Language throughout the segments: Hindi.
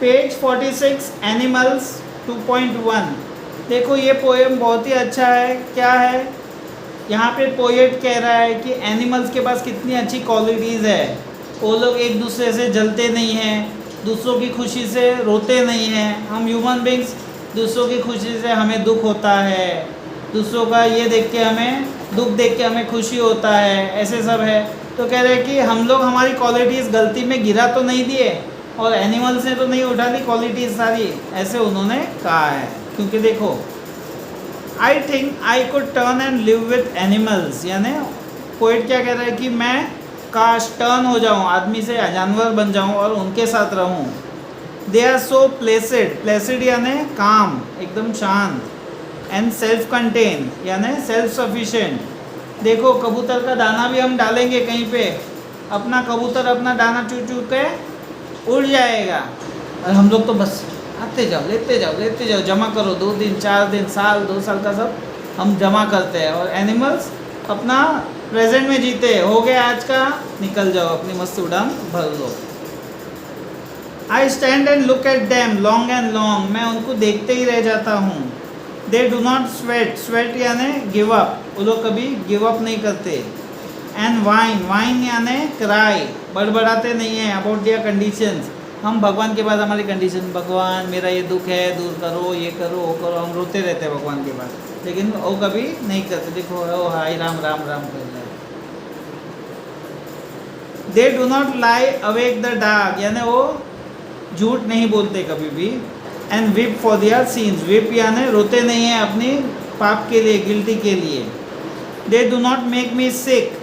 Page 46 animals 2.1। देखो ये पोएम बहुत ही अच्छा है। क्या है यहाँ पे पोएट कह रहा है कि एनिमल्स के पास कितनी अच्छी क्वालिटीज़ है। वो लोग एक दूसरे से जलते नहीं हैं, दूसरों की खुशी से रोते नहीं हैं। हम ह्यूमन बींग्स दूसरों की खुशी से हमें दुख होता है, दूसरों का ये देख के हमें दुख देख के हमें खुशी होता है, ऐसे सब है। तो कह रहे हैं कि हम लोग हमारी क्वालिटीज़ गलती में गिरा तो नहीं दिए और एनिमल्स ने तो नहीं उठा ली क्वालिटीज़ सारी, ऐसे उन्होंने कहा है। क्योंकि देखो I think I could turn and live with animals, यानी पोएट क्या कह रहा है कि मैं काश टर्न हो जाऊँ, आदमी से जानवर बन जाऊँ और उनके साथ रहूँ। They are so placid, placid यानी काम, एकदम शांत, एंड सेल्फ कंटेन यानी सेल्फ सफिशिएंट। देखो कबूतर का दाना भी हम डालेंगे कहीं पे, अपना कबूतर अपना दाना चू चू के उड़ जाएगा, और हम लोग तो बस आते जाओ लेते जाओ, जमा करो, 2 दिन 4 दिन साल 2 साल का सब हम जमा करते हैं। और एनिमल्स अपना प्रेजेंट में जीते, हो गया आज का, निकल जाओ अपनी मस्त उड़ान भर लो। I stand and look at them long and long, मैं उनको देखते ही रह जाता हूँ। They do not sweat, sweat यानी गिव अप, वो लोग कभी गिव अप नहीं करते। एंड वाइन, वाइन यानी क्राई, बड़बड़ाते नहीं हैं अबाउट देयर कंडीशंस। हम भगवान के पास हमारी कंडीशन, भगवान मेरा ये दुख है दूर करो, ये करो वो करो, हम रोते रहते हैं भगवान के पास, लेकिन वो कभी नहीं करते। देखो ओ हाय राम राम राम कर रहे हैं। They do not lie awake the dark, यानी वो झूठ नहीं बोलते कभी भी। And weep for their sins, weep यानी रोते नहीं हैं अपनी पाप के लिए, गिल्टी के लिए। They do not make me sick,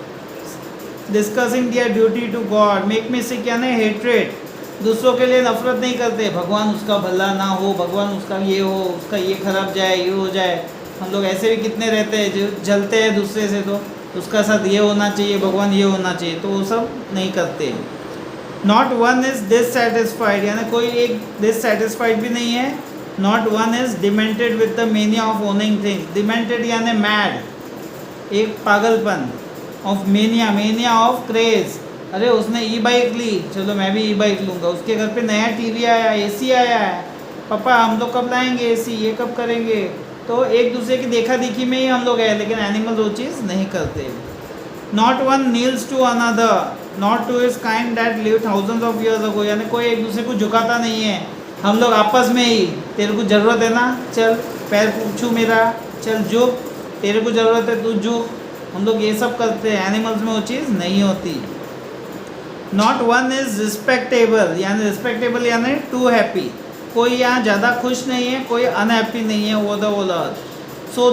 discussing their duty to God, make me sick यानी हेट्रेड, दूसरों के लिए नफरत नहीं करते, भगवान उसका भला ना हो, भगवान उसका ये हो, उसका ये खराब जाए, ये हो जाए। हम लोग ऐसे भी कितने रहते हैं जो जलते हैं दूसरे से, तो उसका साथ ये होना चाहिए, भगवान ये होना चाहिए, तो वो सब नहीं करते। नॉट वन इज़ डिससेटिस्फाइड, यानी कोई एक डिससेटिस्फाइड भी नहीं है। Not one is demented with the mania of owning things, demented यानी मैड, एक पागलपन, of mania, mania of craze. अरे उसने ई बाइक ली, चलो मैं भी ई बाइक लूँगा, उसके घर पे नया टीवी आया, एसी आया है, पापा हम लोग कब लाएंगे एसी, ये कब करेंगे। तो एक दूसरे की देखा देखी में ही हम लोग हैं, लेकिन एनिमल वो चीज़ नहीं करते। Not one kneels to another, not to is kind that live thousands of years ago, यानी कोई एक दूसरे को झुकाता नहीं है। हम लोग आपस में ही, तेरे को ज़रूरत है ना, चल पैर पूछू मेरा, चल झुक, तेरे को ज़रूरत है तू झुक, हम लोग ये सब करते हैं। एनिमल्स में वो चीज़ नहीं होती। नॉट वन इज़ रिस्पेक्टेबल, यानी रिस्पेक्टेबल यानी टू हैप्पी, कोई यहाँ ज़्यादा खुश नहीं है, कोई अनहैप्पी नहीं है, वो the whole earth. So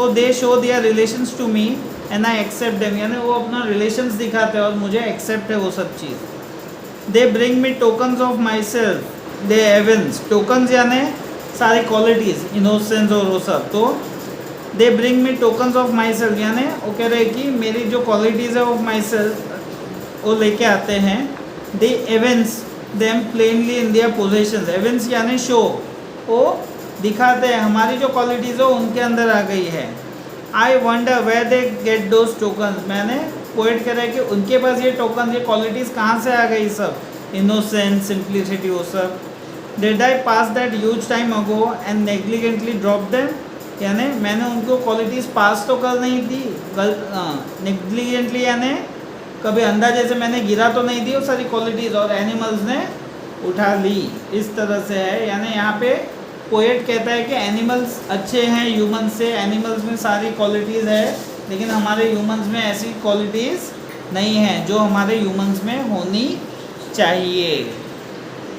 they show their relations to me and I accept them, यानी वो अपना रिलेशंस दिखाते हैं और मुझे एक्सेप्ट है वो सब चीज़। They bring me tokens of myself, they evince, tokens यानी सारी क्वालिटीज़, इनोसेंस और वो सब। तो they bring me tokens of myself, यानी वो कह रहे हैं कि मेरी जो क्वालिटीज़ है ऑफ माई सेल्फ वो लेके आते हैं। दे एवेंस देम प्लेनली इन दियर पोजेशंस, एवेंस यानी शो, वो दिखाते हैं हमारी जो क्वालिटीज़ हो उनके अंदर आ गई है। I wonder where they get those tokens, मैंने पोएट कह रहा है कि उनके पास ये टोकन, ये क्वालिटीज़ कहाँ से आ गई सब, इनोसेंस, सिंप्लिसिटी, वो सब। Did I pass that huge time ago and negligently drop them, यानी मैंने उनको क्वालिटीज़ पास तो कर नहीं दी, नेग्लिजेंटली यानी कभी अंदाजे से मैंने गिरा तो नहीं दी वो सारी क्वालिटीज़, और एनिमल्स ने उठा ली, इस तरह से है। यानी यहाँ पे पोएट कहता है कि एनिमल्स अच्छे हैं ह्यूमन से, एनिमल्स में सारी क्वालिटीज़ है, लेकिन हमारे ह्यूमंस में ऐसी क्वालिटीज़ नहीं हैं जो हमारे ह्यूमंस में होनी चाहिए।